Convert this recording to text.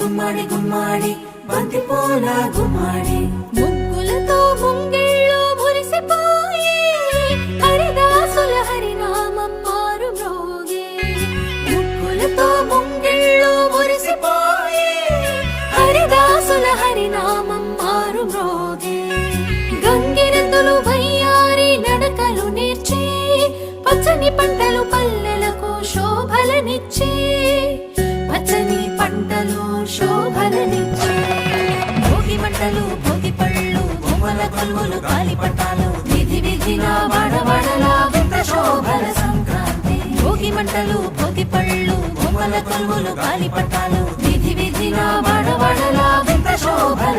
గుమ్మడి గుమ్మడి బంతి పూల గుమ్మడి ముగ్గులతో ముంగిళ్ళు మురిసిపోయి హరిదాసుల హరినామం మారు మ్రోగే. ముగ్గులతో ముంగిళ్ళు మురిసిపోయి హరిదాసుల హరినామం మారు మ్రోగే. గంగిరెద్దులు వయ్యారి నడకలు నేర్చి పచ్చని పంటలు పల్లెలకు శోభలనిచ్చి పచ్చని పంటలు శోభలనిచ్చి భోగి మంటలు భోగి పళ్ళు బొమ్మల కొలువులు గాలిపటాలు విధి విధిన వాడవాడలా వింత శోభల సంక్రాంతి. భోగి మంటలు భోగి పళ్ళు బొమ్మల కొలువులు గాలిపటాలు విధి విధిన వాడవాడలా వింత శోభల